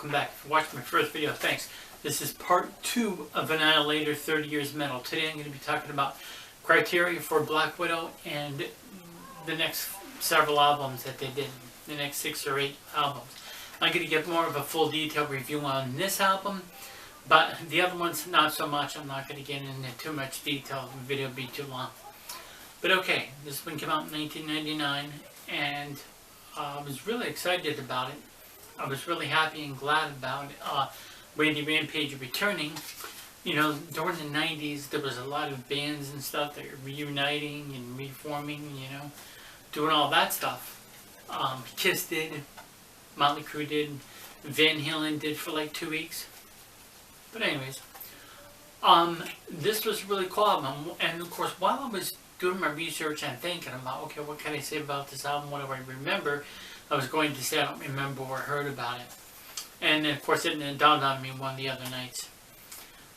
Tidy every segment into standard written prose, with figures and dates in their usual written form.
welcome back. If you watched my first video, thanks. This is part 2 of Annihilator 30 Years Metal. Today I'm going to be talking about criteria for Black Widow and the next several albums that they did, the next 6 or 8 albums. I'm going to give more of a full detailed review on this album, but the other ones not so much. I'm not going to get into too much detail. The video will be too long. But okay, this one came out in 1999 and I was really excited about it. I was really happy and glad about Randy Rampage returning. You know, during the 90s, there was a lot of bands and stuff that were reuniting and reforming, you know, doing all that stuff. Kiss did, Motley Crue did, Van Halen did for like 2 weeks. But anyways, this was a really cool album. And of course, while I was doing my research and thinking about, okay, what can I say about this album, what do I remember, I was going to say I don't remember or heard about it. And of course it dawned on me one of the other nights.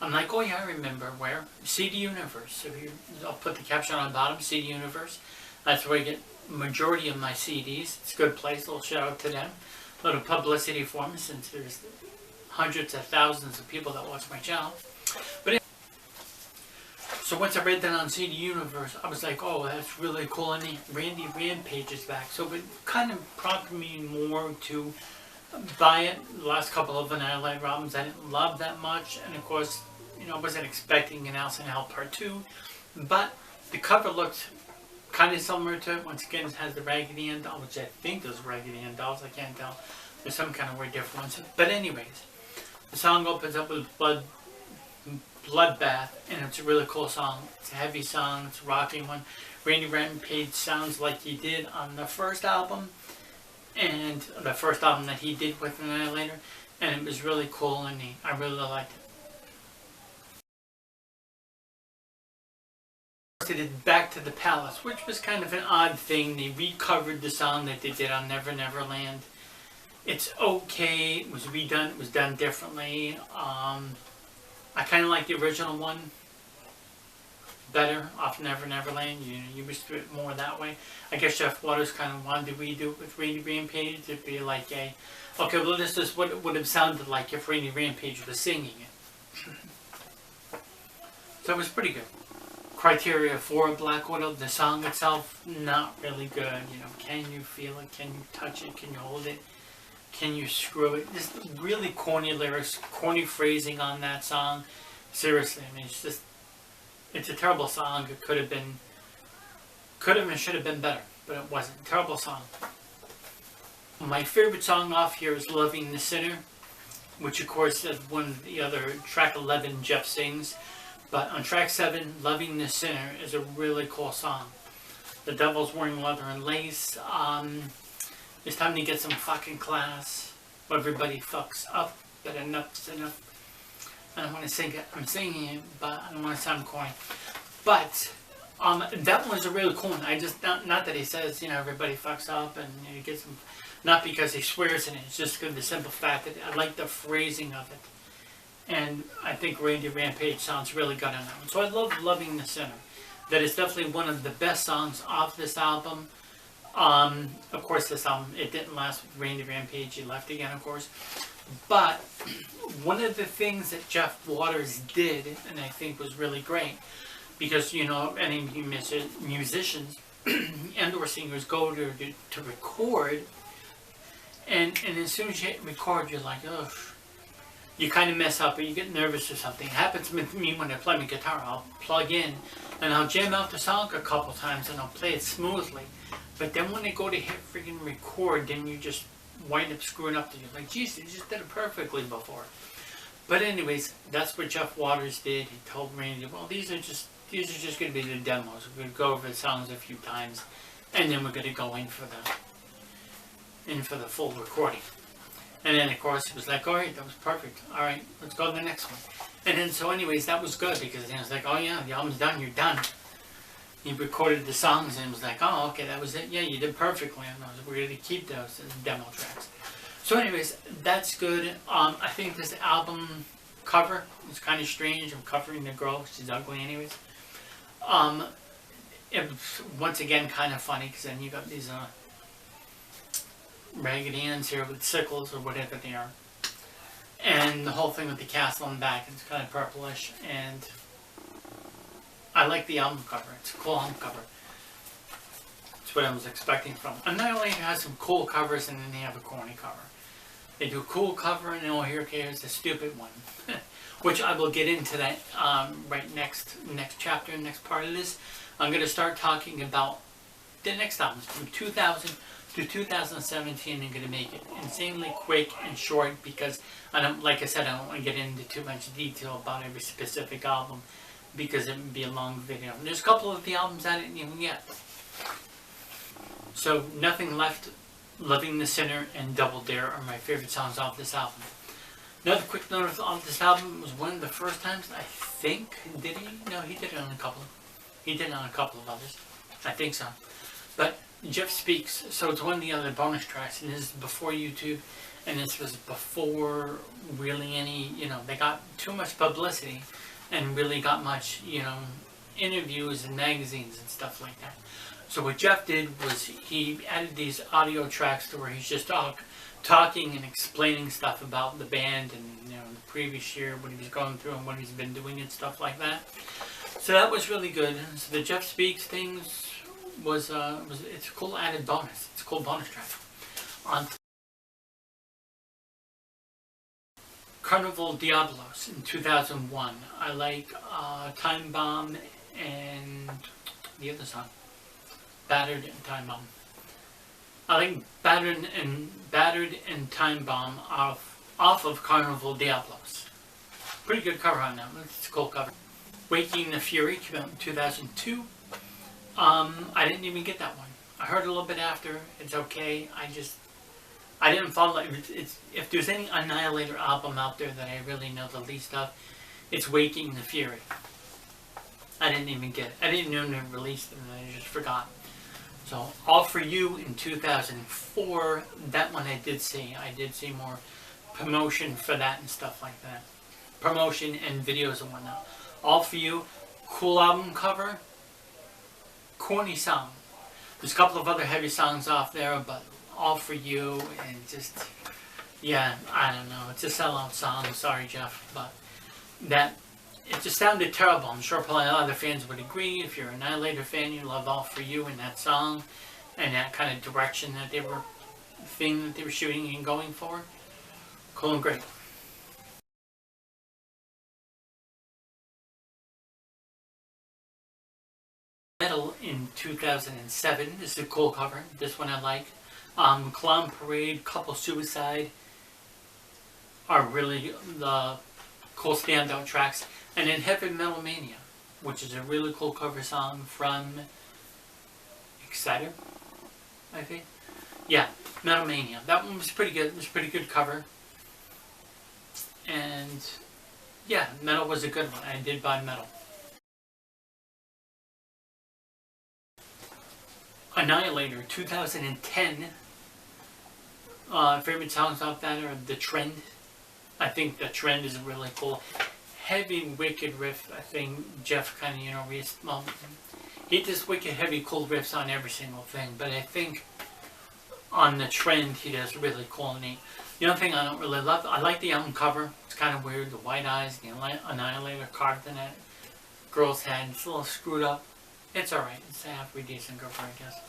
I'm like, oh yeah, I remember where. CD Universe. So here, I'll put the caption on the bottom, CD Universe. That's where I get majority of my CDs. It's a good place, a little shout out to them. A little publicity for me since there's hundreds of thousands of people that watch my channel. But so once I read that on CD Universe, I was like, oh, that's really cool. And Randy Rampage is back. So it kind of prompted me more to buy it. The last couple of Annihilator albums I didn't love that much. And of course, you know, I wasn't expecting an Alice in Hell Part 2. But the cover looked kind of similar to it. Once again, it has the Raggedy Ann doll, which I think those Raggedy Ann dolls. I can't tell. There's some kind of weird difference. But anyways, the song opens up with Bloodbath, and it's a really cool song. It's a heavy song, it's a rocking one. Randy Rampage sounds like he did on the first album, and the first album that he did with Annihilator, and it was really cool and neat. I really liked it. They did Back to the Palace, which was kind of an odd thing. They recovered the song that they did on Never Never Land. It's okay, it was redone, it was done differently. I kind of like the original one better off Never Never Land. You wish to do it more that way. I guess Jeff Waters kind of wanted to redo it with Randy Rampage. It'd be like a, okay, well this is what it would have sounded like if Randy Rampage was singing it. So it was pretty good. Criteria for Black Widow, the song itself, not really good. You know, can you feel it? Can you touch it? Can you hold it? Can you screw it? Just really corny lyrics, corny phrasing on that song. Seriously, I mean, it's a terrible song. It could have and should have been better, but it wasn't. Terrible song. My favorite song off here is Loving the Sinner, which of course is one of the other, track 11 Jeff sings. But on track 7, Loving the Sinner is a really cool song. The devil's wearing leather and lace. It's time to get some fucking class. Everybody fucks up, but enough's enough. I don't want to sing it. I'm singing it, but I don't want to sound corny. But that one's a really cool one. I just not that he says, you know, everybody fucks up and you get some. Not because he swears in it. It's just the simple fact that I like the phrasing of it, and I think Randy Rampage sounds really good on that one. So I love Loving the Sinner. That is definitely one of the best songs off this album. Of course, this album, it didn't last with Randy Rampage. He left again, of course. But one of the things that Jeff Waters did, and I think was really great, because, you know, any musicians and or singers go to record, and as soon as you hit record, you're like, ugh. You kind of mess up or you get nervous or something. It happens with me when I play my guitar. I'll plug in and I'll jam out the song a couple times and I'll play it smoothly. But then when I go to hit freaking record, then you just wind up screwing up. You're like, geez, you just did it perfectly before. But anyways, that's what Jeff Waters did. He told Randy, well, these are just going to be the demos. We're going to go over the songs a few times, and then we're going to go in for the full recording. And then, of course, he was like, all right, that was perfect. All right, let's go to the next one. And then, so anyways, that was good because he was like, oh yeah, the album's done, you're done. He recorded the songs and was like, oh, okay, that was it. Yeah, you did perfectly. And we're going to keep those as demo tracks. So anyways, that's good. I think this album cover is kind of strange. I'm covering the girl. She's ugly anyways. It was, once again, kind of funny because then you got these Raggedy Anns here with sickles or whatever they are. and the whole thing with the castle on the back, it's kind of purplish, and I like the album cover. It's a cool album cover. It's what I was expecting from. Annihilator has some cool covers, and then they have a corny cover. They do a cool cover, and then here's the stupid one, which I will get into that right next chapter, next part of this. I'm going to start talking about the next albums from 2000 to 2017. I'm going to make it insanely quick and short because I don't, like I said, I don't want to get into too much detail about every specific album because it would be a long video. And there's a couple of the albums I didn't even get. So, Nothing Left, Loving the Sinner, and Double Dare are my favorite songs off this album. Another quick note on this album was one of the first times, I think, did he? No, he did it on a couple. He did it on a couple of others. I think so. But Jeff Speaks, so it's one of the other bonus tracks, and this is before YouTube, and this was before really any, they got too much publicity and really got much, interviews and magazines and stuff like that. So what Jeff did was he added these audio tracks to where he's just talking and explaining stuff about the band and the previous year, what he was going through and what he's been doing and stuff like that. So that was really good. So the Jeff Speaks things it's a cool added bonus. It's a cool bonus track. On Carnival Diablos in 2001, I like Time Bomb and the other song, Battered and Time Bomb. I like Battered and Time Bomb off of Carnival Diablos. Pretty good cover on that one. It's a cool cover. Waking the Fury came out in 2002. I didn't even get that one. I heard a little bit after. It's okay. I didn't follow it. If there's any Annihilator album out there that I really know the least of, it's Waking the Fury. I didn't even get it. I didn't know they released it, and I just forgot. So, All For You in 2004, that one I did see. I did see more promotion for that and stuff like that. Promotion and videos and whatnot. All For You, cool album cover, corny song. There's a couple of other heavy songs off there, but All For You and just, yeah, I don't know. It's a sellout song. Sorry, Jeff, but it just sounded terrible. I'm sure probably a lot of fans would agree. If you're an Annihilator fan, you love All For You and that song and that kind of direction that they were shooting and going for. Cool and great. Metal in 2007. This is a cool cover. This one I like. Clown Parade, Couple Suicide are really the cool standout tracks. And then Heavy Metal Mania, which is a really cool cover song from Exciter, I think. Yeah, Metal Mania. That one was pretty good. It was a pretty good cover. And yeah, Metal was a good one. I did buy Metal. Annihilator 2010. Favorite songs off that are The Trend. I think The Trend is really cool. Heavy, wicked riff. I think Jeff kind of, he does wicked, heavy, cool riffs on every single thing. But I think on The Trend, he does really cool and neat. The only thing I don't really love, I like the album cover. It's kind of weird. The white eyes, the Annihilator carved in that girl's head. It's a little screwed up. It's alright. It's a halfway decent cover, I guess.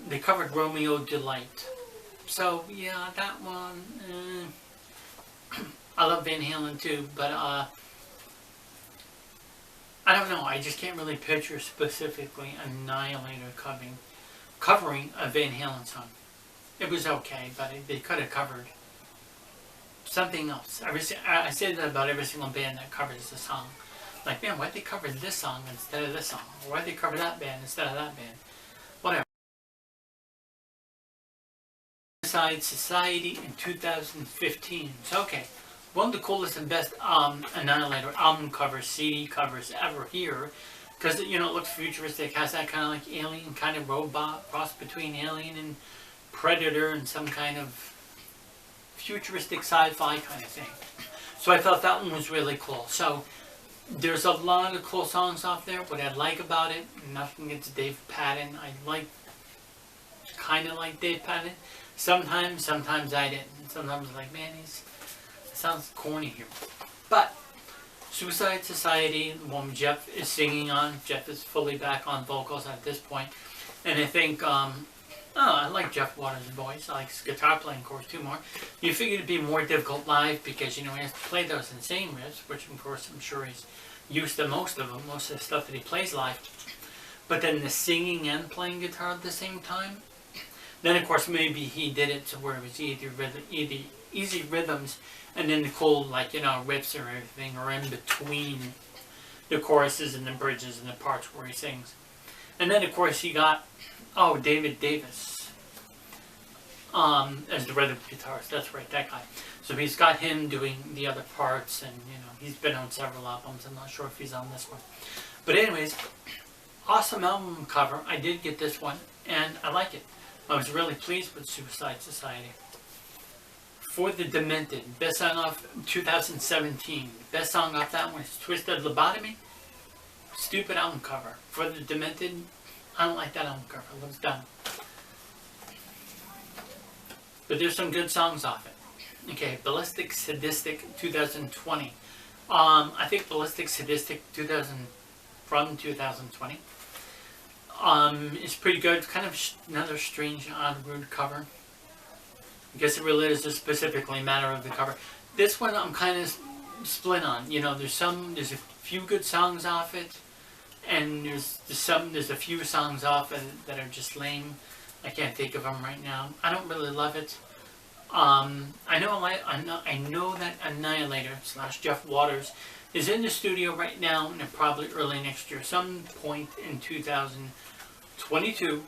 They covered Romeo Delight. So, yeah, that one, I love Van Halen too, but I don't know. I just can't really picture specifically Annihilator covering a Van Halen song. It was okay, but they could have covered something else. I say that about every single band that covers the song. Like, man, why'd they cover this song instead of this song? Or why'd they cover that band instead of that band? Whatever. Suicide Society in 2015. So, okay. One of the coolest and best Annihilator album covers, CD covers ever here. Because, it looks futuristic. Has that kind of like alien kind of robot, cross between alien and Predator and some kind of futuristic sci-fi kind of thing. So I thought that one was really cool. So there's a lot of cool songs off there. What I like about it, nothing against Dave Patton. I kind of like Dave Patton. Sometimes I didn't. Sometimes I was like, man, sounds corny here. But Suicide Society, the one Jeff is singing on. Jeff is fully back on vocals at this point. And I think, I like Jeff Waters' voice. I like his guitar playing, of course, too more. You figure it'd be more difficult live because, he has to play those insane riffs, which, of course, I'm sure he's used to most of them, most of the stuff that he plays live. But then the singing and playing guitar at the same time. Then, of course, maybe he did it to where it was easy rhythms, and then the cool, riffs or everything, or in between the choruses and the bridges and the parts where he sings. And then, of course, he got, David Davis as the rhythm guitarist. That's right, that guy. So he's got him doing the other parts, and, he's been on several albums. I'm not sure if he's on this one. But anyways, awesome album cover. I did get this one, and I like it. I was really pleased with Suicide Society. For the Demented, best song off 2017. Best song off that one is Twisted Lobotomy. Stupid album cover. For the Demented, I don't like that album cover. It looks dumb. But there's some good songs off it. Okay, Ballistic Sadistic 2020. I think Ballistic Sadistic from 2020 is pretty good. It's kind of another strange, odd, rude cover. I guess it really is a specifically matter of the cover. This one I'm kind of split on. There's a few good songs off it, and there's a few songs off it that are just lame. I can't think of them right now. I don't really love it. I know that Annihilator / Jeff Waters is in the studio right now, and probably early next year, some point in 2022.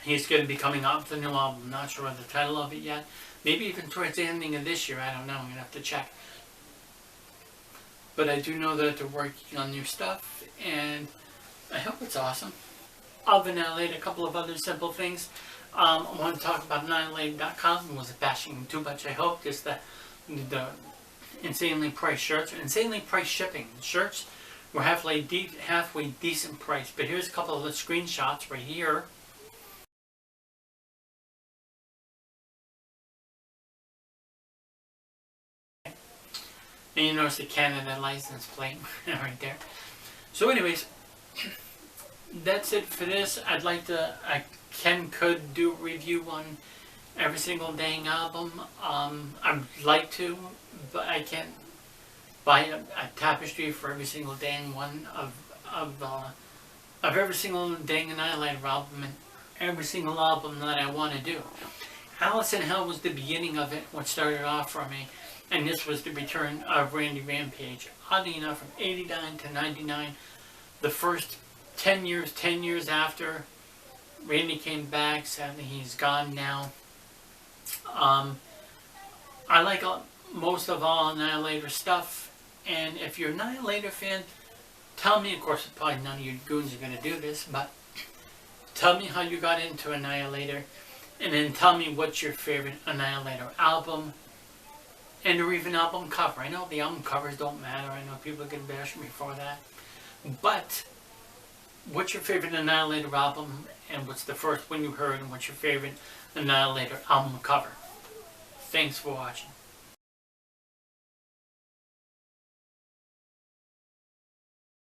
He's going to be coming out with a new album. Not sure of the title of it yet. Maybe even towards the ending of this year. I don't know. I'm going to have to check. But I do know that they're working on new stuff, and I hope it's awesome. Of Annihilator, a couple of other simple things. I want to talk about Annihilator.com. Wasn't bashing too much, I hope. Just the insanely priced shirts. Insanely priced shipping. The shirts were halfway decent price. But here's a couple of the screenshots right here. And you notice the Canada license plate right there. So anyways, that's it for this. I could do a review on every single dang album. I'd like to, but I can't buy a tapestry for every single dang one of every single dang Annihilator album and every single album that I want to do. Alice in Hell was the beginning of it, what started off for me. And this was the return of Randy Rampage. Oddly enough, from 89 to 99, the first 10 years after Randy came back. Sadly, he's gone now. I like most of all Annihilator stuff. And if you're an Annihilator fan, tell me, of course, probably none of you goons are going to do this, but tell me how you got into Annihilator. And then tell me what's your favorite Annihilator album. And or even album cover. I know the album covers don't matter. I know people are going to bash me for that. But what's your favorite Annihilator album? And what's the first one you heard? And what's your favorite Annihilator album cover? Thanks for watching.